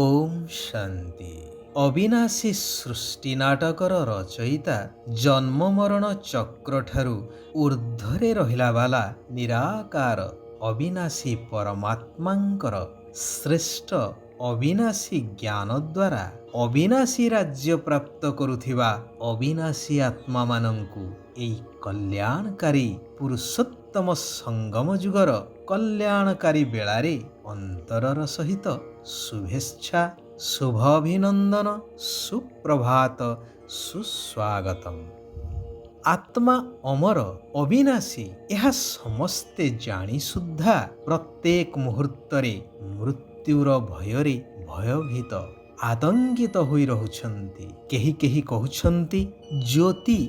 ଓମ୍ ଶାନ୍ତି। ଅବିନାଶୀ ସୃଷ୍ଟି ନାଟକର ରଚୟିତା ଜନ୍ମ ମରଣ ଚକ୍ରଠାରୁ ଊର୍ଦ୍ଧ୍ୱରେ ରହିଲା ବାଲା ନିରାକାର ଅବିନାଶୀ ପରମାତ୍ମାଙ୍କର ଶ୍ରେଷ୍ଠ ଅବିନାଶୀ ଜ୍ଞାନ ଦ୍ୱାରା ଅବିନାଶୀ ରାଜ୍ୟ ପ୍ରାପ୍ତ କରୁଥିବା ଅବିନାଶୀ ଆତ୍ମାମାନଙ୍କୁ ଏହି କଲ୍ୟାଣକାରୀ ପୁରୁଷୋତ୍ତମ ସଙ୍ଗମ ଯୁଗର କଲ୍ୟାଣକାରୀ ବେଳାରେ ଅନ୍ତରର ସହିତ ଶୁଭେଚ୍ଛା, ଶୁଭ ଅଭିନନ୍ଦନ, ସୁପ୍ରଭାତ, ସୁସ୍ୱାଗତମ୍। ଆତ୍ମା ଅମର, ଅବିନାଶୀ ଏହା ସମସ୍ତେ ଜାଣି ସୁଦ୍ଧା ପ୍ରତ୍ୟେକ ମୁହୂର୍ତ୍ତରେ ମୃତ୍ୟୁର ଭୟରେ ଭୟଭୀତ ଆତଙ୍କିତ ହୋଇ ରହୁଛନ୍ତି। କେହି କେହି କହୁଛନ୍ତି ଜ୍ୟୋତି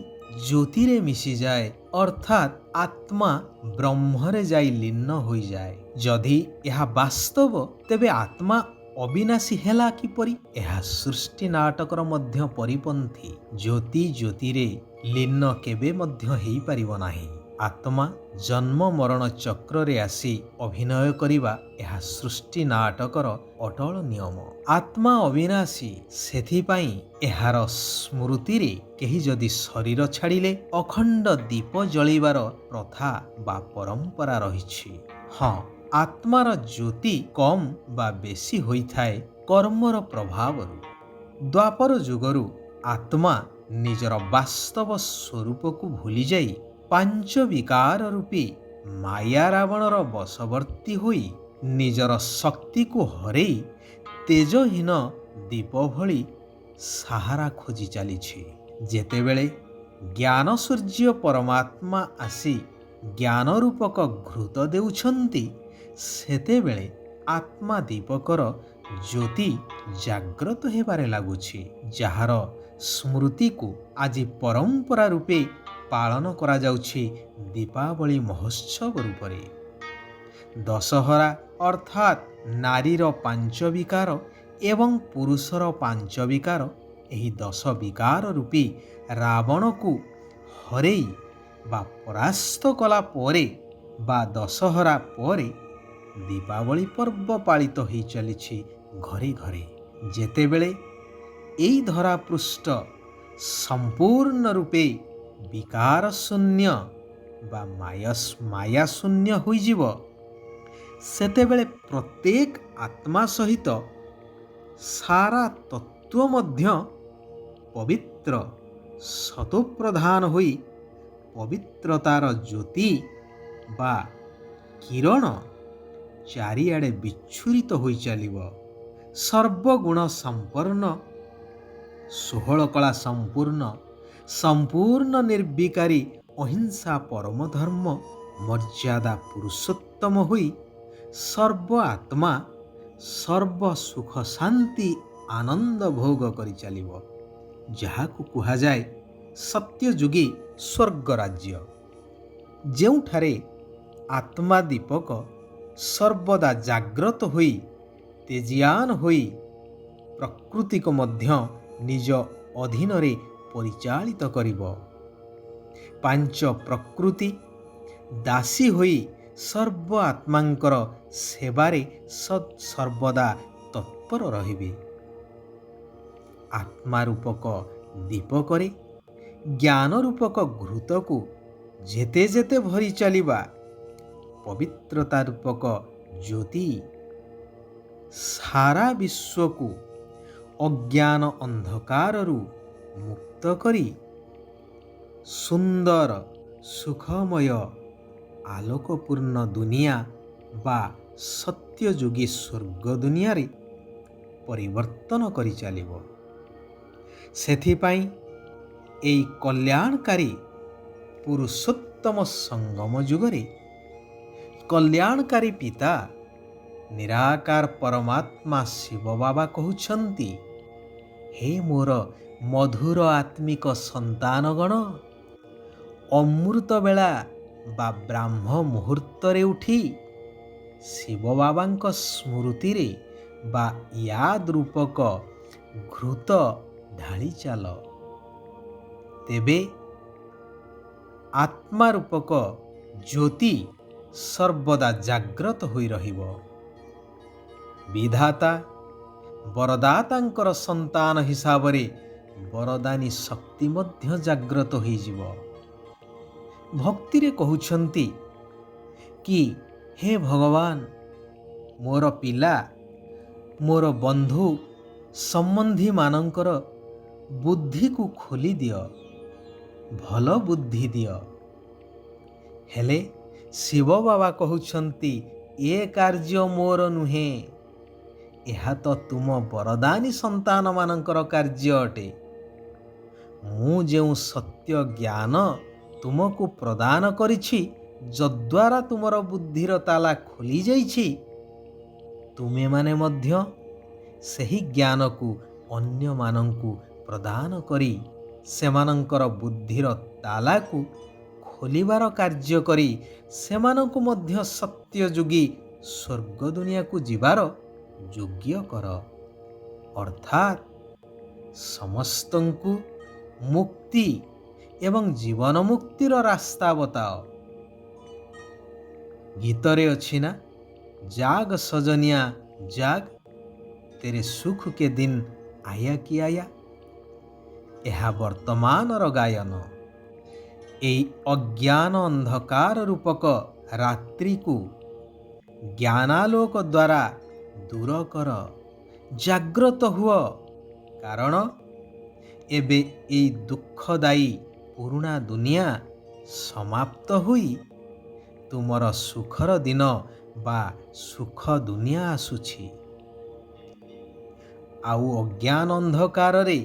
ଜ୍ୟୋତିରେ ମିଶିଯାଏ, ଅର୍ଥାତ୍ ଆତ୍ମା ବ୍ରହ୍ମରେ ଯାଇ ଲୀନ ହୋଇଯାଏ। ଯଦି ଏହା ବାସ୍ତବ, ତେବେ ଆତ୍ମା ଅବିନାଶୀ ହେଲା କିପରି? ଏହା ସୃଷ୍ଟି ନାଟକର ମଧ୍ୟ ପରିପନ୍ଥୀ। ଜ୍ୟୋତି ଜ୍ୟୋତିରେ ଲୀନ କେବେ ମଧ୍ୟ ହେଇପାରିବ ନାହିଁ। ଆତ୍ମା ଜନ୍ମ ମରଣ ଚକ୍ରରେ ଆସି ଅଭିନୟ କରିବା ଏହା ସୃଷ୍ଟି ନାଟକର ଅଟଳ ନିୟମ। ଆତ୍ମା ଅବିନାଶୀ, ସେଥିପାଇଁ ଏହାର ସ୍ମୃତିରେ କେହି ଯଦି ଶରୀର ଛାଡ଼ିଲେ ଅଖଣ୍ଡ ଦୀପ ଜଳିବାର ପ୍ରଥା ବା ପରମ୍ପରା ରହିଛି। ହଁ, ଆତ୍ମାର ଜ୍ୟୋତି କମ୍ ବା ବେଶୀ ହୋଇଥାଏ କର୍ମର ପ୍ରଭାବରୁ। ଦ୍ୱାପର ଯୁଗରୁ ଆତ୍ମା ନିଜର ବାସ୍ତବ ସ୍ୱରୂପକୁ ଭୁଲିଯାଇ ପାଞ୍ଚ ବିକାର ରୂପୀ ମାୟା ରାବଣର ବଶବର୍ତ୍ତୀ ହୋଇ ନିଜର ଶକ୍ତିକୁ ହରେଇ ତେଜହୀନ ଦୀପ ଭଳି ସାହାରା ଖୋଜି ଚାଲିଛି। ଯେତେବେଳେ ଜ୍ଞାନ ସୂର୍ଯ୍ୟ ପରମାତ୍ମା ଆସି ଜ୍ଞାନ ରୂପକ ଘୃତ ଦେଉଛନ୍ତି, ସେତେବେଳେ ଆତ୍ମା ଦୀପକର ଜ୍ୟୋତି ଜାଗ୍ରତ ହେବାରେ ଲାଗୁଛି, ଯାହାର ସ୍ମୃତିକୁ ଆଜି ପରମ୍ପରା ରୂପେ ପାଳନ କରାଯାଉଛି ଦୀପାବଳି ମହୋତ୍ସବ ରୂପରେ। ଦଶହରା ଅର୍ଥାତ୍ ନାରୀର ପାଞ୍ଚ ବିକାର ଏବଂ ପୁରୁଷର ପାଞ୍ଚ ବିକାର, ଏହି 10 ବିକାର ରୂପୀ ରାବଣକୁ ହରେଇ ବା ପରାସ୍ତ କଲା ପରେ ବା ଦଶହରା ପରେ ଦୀପାବଳି ପର୍ବ ପାଳିତ ହୋଇ ଚାଲିଛି ଘରେ ଘରେ। ଯେତେବେଳେ ଏହି ଧରାପୃଷ୍ଠ ସମ୍ପୂର୍ଣ୍ଣ ରୂପେ ବିକାର ଶୂନ୍ୟ ବା ମାୟା ଶୂନ୍ୟ ହୋଇଯିବ, ସେତେବେଳେ ପ୍ରତ୍ୟେକ ଆତ୍ମା ସହିତ ସାରା ତତ୍ତ୍ୱ ମଧ୍ୟ ପବିତ୍ର ସତୋପ୍ରଧାନ ହୋଇ ପବିତ୍ରତାର ଜ୍ୟୋତି ବା କିରଣ ଚାରିଆଡ଼େ ବିଚ୍ଛୁରିତ ହୋଇ ଚାଲିବ। ସର୍ବଗୁଣ ସମ୍ପନ୍ନ, 16 କଳା ସମ୍ପୂର୍ଣ୍ଣ ନିର୍ବିକାରୀ ଅହିଂସା ପରମ ଧର୍ମ ମର୍ଯ୍ୟାଦା ପୁରୁଷୋତ୍ତମ ହୋଇ ସର୍ବ ଆତ୍ମା ସର୍ବ ସୁଖ ଶାନ୍ତି ଆନନ୍ଦ ଭୋଗ କରି ଚାଲିବ, ଯାହାକୁ କୁହାଯାଏ ସତ୍ୟଯୁଗୀ ସ୍ୱର୍ଗ ରାଜ୍ୟ। ଯେଉଁଠାରେ ଆତ୍ମା ଦୀପକ ସର୍ବଦା ଜାଗ୍ରତ ହୋଇ ତେଜିୟାନ ହୋଇ ପ୍ରକୃତିକୁ ମଧ୍ୟ ନିଜ ଅଧୀନରେ ପରିଚାଳିତ କରିବ। ପାଞ୍ଚ ପ୍ରକୃତି ଦାସୀ ହୋଇ ସର୍ବ ଆତ୍ମାଙ୍କର ସେବାରେ ସର୍ବଦା ତତ୍ପର ରହିବେ। ଆତ୍ମା ରୂପକ ଦୀପକରେ ଜ୍ଞାନ ରୂପକ ଘୃତକୁ ଯେତେ ଯେତେ ଭରି ଚାଲିବା, ପବିତ୍ରତା ରୂପକ ଜ୍ୟୋତି ସାରା ବିଶ୍ୱକୁ ଅଜ୍ଞାନ ଅନ୍ଧକାରରୁ ମୁକ୍ତ କରି ସୁନ୍ଦର ସୁଖମୟ ଆଲୋକପୂର୍ଣ୍ଣ ଦୁନିଆ ବା ସତ୍ୟଯୁଗୀ ସ୍ୱର୍ଗ ଦୁନିଆରେ ପରିବର୍ତ୍ତନ କରି ଚାଲିବ। ସେଥିପାଇଁ ଏହି କଲ୍ୟାଣକାରୀ ପୁରୁଷୋତ୍ତମ ସଙ୍ଗମ ଯୁଗରେ କଲ୍ୟାଣକାରୀ ପିତା ନିରାକାର ପରମାତ୍ମା ଶିବ ବାବା କହୁଛନ୍ତି, ହେ ମୋର ମଧୁର ଆତ୍ମିକ ସନ୍ତାନଗଣ, ଅମୃତ ବେଳା ବା ବ୍ରାହ୍ମ ମୁହୂର୍ତ୍ତରେ ଉଠି ଶିବ ବାବାଙ୍କ ସ୍ମୃତିରେ ବା ୟାଦ ରୂପକ ଘୃତ ଢାଳି ଚାଲ। ତେବେ ଆତ୍ମା ରୂପକ ଜ୍ୟୋତି ସର୍ବଦା ଜାଗ୍ରତ ହୋଇ ରହିବ। ବିଧାତା ବରଦାତାଙ୍କର ସନ୍ତାନ ହିସାବରେ ବରଦାନୀ ଶକ୍ତି ମଧ୍ୟ ଜାଗ୍ରତ ହୋଇଯିବ। ଭକ୍ତିରେ କହୁଛନ୍ତି କି ହେ ଭଗବାନ, ମୋର ପିଲା, ମୋର ବନ୍ଧୁ ସମ୍ବନ୍ଧୀମାନଙ୍କର ବୁଦ୍ଧିକୁ ଖୋଲି ଦିଅ, ଭଲ ବୁଦ୍ଧି ଦିଅ। ହେଲେ ଶିବ ବାବା କହୁଛନ୍ତି ଏ କାର୍ଯ୍ୟ ମୋର ନୁହେଁ, ଏହା ତ ତୁମ ବରଦାନୀ ସନ୍ତାନମାନଙ୍କର କାର୍ଯ୍ୟ ଅଟେ। ମୁଁ ଯେଉଁ ସତ୍ୟ ଜ୍ଞାନ ତୁମକୁ ପ୍ରଦାନ କରିଛି, ଯଦ୍ୱାରା ତୁମର ବୁଦ୍ଧିର ତାଲା ଖୋଲି ଯାଇଛି, ତୁମେମାନେ ମଧ୍ୟ ସେହି ଜ୍ଞାନକୁ ଅନ୍ୟମାନଙ୍କୁ ପ୍ରଦାନ କରି ସେମାନଙ୍କର ବୁଦ୍ଧିର ତାଲାକୁ ଖୋଲିବାର କାର୍ଯ୍ୟ କରି ସେମାନଙ୍କୁ ମଧ୍ୟ ସତ୍ୟଯୁଗୀ ସ୍ୱର୍ଗ ଦୁନିଆକୁ ଯିବାର ଯୋଗ୍ୟ କର। ଅର୍ଥାତ୍ ସମସ୍ତଙ୍କୁ ମୁକ୍ତି ଏବଂ ଜୀବନ ମୁକ୍ତିର ରାସ୍ତା ବତାଅ। ଗୀତରେ ଅଛି ନା, ଜାଗ ସଜନିଆ ଜାଗ, ତେରେ ସୁଖ କେ ଦିନ ଆୟା କି ଆୟା। ଏହା ବର୍ତ୍ତମାନର ଗାୟନ। ଏହି ଅଜ୍ଞାନ ଅନ୍ଧକାର ରୂପକ ରାତ୍ରିକୁ ଜ୍ଞାନାଲୋକ ଦ୍ୱାରା ଦୂର କର, ଜାଗ୍ରତ ହୁଅ। କାରଣ ଏବେ ଏହି ଦୁଃଖଦାୟୀ ପୁରୁଣା ଦୁନିଆ ସମାପ୍ତ ହୋଇ ତୁମର ସୁଖର ଦିନ ବା ସୁଖ ଦୁନିଆ ଆସୁଛି। ଆଉ ଅଜ୍ଞାନ ଅନ୍ଧକାରରେ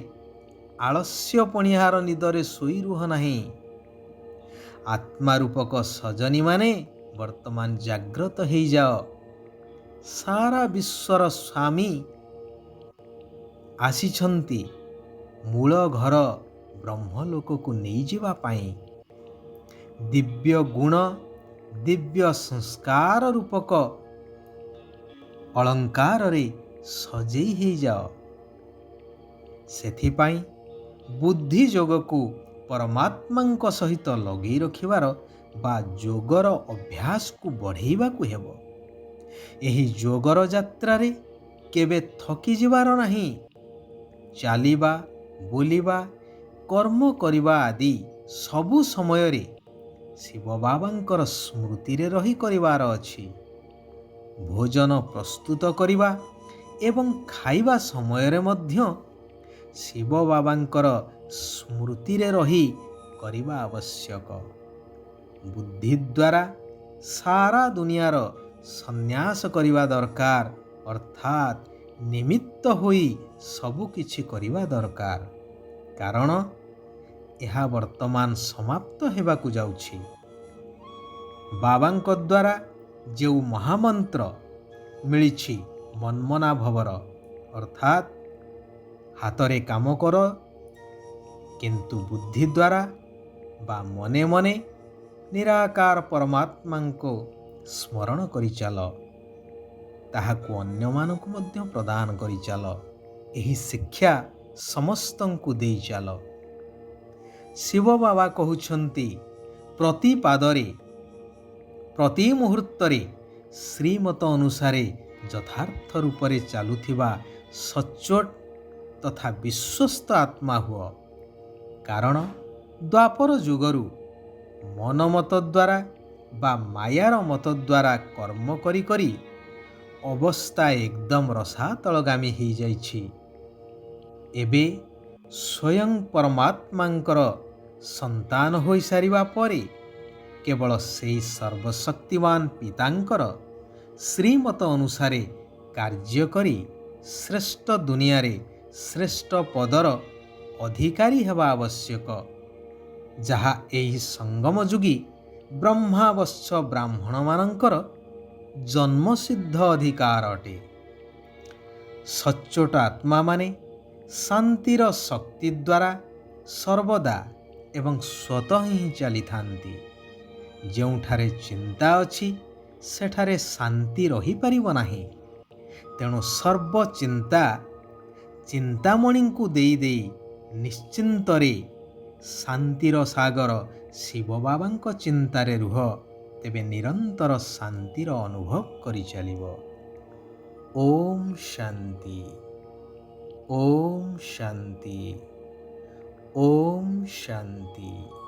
ଆଳସ୍ୟ ପଣିହାର ନିଦରେ ଶୋଇ ରୁହ ନାହିଁ। ଆତ୍ମାରୂପକ ସଜନୀମାନେ ବର୍ତ୍ତମାନ ଜାଗ୍ରତ ହେଇଯାଅ। ସାରା ବିଶ୍ୱର ସ୍ୱାମୀ ଆସିଛନ୍ତି ମୂଳ ଘର ବ୍ରହ୍ମଲୋକକୁ ନେଇଯିବା ପାଇଁ। ଦିବ୍ୟ ଗୁଣ, ଦିବ୍ୟ ସଂସ୍କାର ରୂପକ ଅଳଙ୍କାରରେ ସଜେଇ ହେଇଯାଅ। ସେଥିପାଇଁ ବୁଦ୍ଧି ଯୋଗକୁ ପରମାତ୍ମାଙ୍କ ସହିତ ଲଗେଇ ରଖିବାର ବା ଯୋଗର ଅଭ୍ୟାସକୁ ବଢ଼େଇବାକୁ ହେବ। ଏହି ଯୋଗର ଯାତ୍ରାରେ କେବେ ଥକିଯିବାର ନାହିଁ। ଚାଲିବା, ବୁଲିବା, କର୍ମ କରିବା ଆଦି ସବୁ ସମୟରେ ଶିବ ବାବାଙ୍କର ସ୍ମୃତିରେ ରହି କରିବାର ଅଛି। ଭୋଜନ ପ୍ରସ୍ତୁତ କରିବା ଏବଂ ଖାଇବା ସମୟରେ ମଧ୍ୟ ଶିବ ବାବାଙ୍କର ସ୍ମୃତିରେ ରହି କରିବା ଆବଶ୍ୟକ। ବୁଦ୍ଧି ଦ୍ୱାରା ସାରା ଦୁନିଆର ସନ୍ନ୍ୟାସ କରିବା ଦରକାର, ଅର୍ଥାତ୍ ନିମିତ୍ତ ହୋଇ ସବୁ କିଛି କରିବା ଦରକାର। କାରଣ ଏହା ବର୍ତ୍ତମାନ ସମାପ୍ତ ହେବାକୁ ଯାଉଛି। ବାବାଙ୍କ ଦ୍ୱାରା ଯେଉଁ ମହାମନ୍ତ୍ର ମିଳିଛି ମନ୍ମନାଭବର, ଅର୍ଥାତ୍ ହାତରେ କାମ କର କିନ୍ତୁ ବୁଦ୍ଧି ଦ୍ୱାରା ବା ମନେ ମନେ ନିରାକାର ପରମାତ୍ମାଙ୍କୁ ସ୍ମରଣ କରିଚାଲ, ତାହାକୁ ଅନ୍ୟମାନଙ୍କୁ ମଧ୍ୟ ପ୍ରଦାନ କରିଚାଲ। ଏହି ଶିକ୍ଷା ସମସ୍ତଙ୍କୁ ଦେଇଚାଲ। ଶିବ ବାବା କହୁଛନ୍ତି ପ୍ରତି ପାଦରେ, ପ୍ରତି ମୁହୂର୍ତ୍ତରେ ଶ୍ରୀମତ ଅନୁସାରେ ଯଥାର୍ଥ ରୂପରେ ଚାଲୁଥିବା ସଚ୍ଚୋଟ ତଥା ବିଶ୍ୱସ୍ତ ଆତ୍ମା ହୁଅ। କାରଣ ଦ୍ୱାପର ଯୁଗରୁ ମନମତ ଦ୍ୱାରା ବା ମାୟାର ମତ ଦ୍ୱାରା କର୍ମ କରି କରି ଅବସ୍ଥା ଏକଦମ ରସାତଳଗାମୀ ହୋଇଯାଇଛି। ଏବେ ସ୍ୱୟଂ ପରମାତ୍ମାଙ୍କର ସନ୍ତାନ ହୋଇସାରିବା ପରେ କେବଳ ସେହି ସର୍ବଶକ୍ତିମାନ ପିତାଙ୍କର ଶ୍ରୀମତ ଅନୁସାରେ କାର୍ଯ୍ୟ କରି ଶ୍ରେଷ୍ଠ ଦୁନିଆରେ ଶ୍ରେଷ୍ଠ ପଦର ଅଧିକାରୀ ହେବା ଆବଶ୍ୟକ, ଯାହା ଏହି ସଙ୍ଗମ ଯୁଗୀ ବ୍ରହ୍ମାବଶ୍ୟ ବ୍ରାହ୍ମଣମାନଙ୍କର ଜନ୍ମସିଦ୍ଧ ଅଧିକାର ଅଟେ। ସଚ୍ଚୋଟ ଆତ୍ମାମାନେ ଶାନ୍ତିର ଶକ୍ତି ଦ୍ୱାରା ସର୍ବଦା ଏବଂ ସ୍ୱତଃ ହିଁ ଚାଲିଥାନ୍ତି। ଯେଉଁଠାରେ ଚିନ୍ତା ଅଛି ସେଠାରେ ଶାନ୍ତି ରହିପାରିବ ନାହିଁ। ତେଣୁ ସର୍ବଚିନ୍ତା ଚିନ୍ତାମଣିଙ୍କୁ ଦେଇ ଦେଇ ନିଶ୍ଚିନ୍ତରେ ଶାନ୍ତିର ସାଗର ଶିବ ବାବାଙ୍କ ଚିନ୍ତାରେ ରୁହ, ତେବେ ନିରନ୍ତର ଶାନ୍ତିର ଅନୁଭବ କରିଚାଲିବ। ଓମ୍ ଶାନ୍ତି। ওম শান্তি। ওম শান্তি।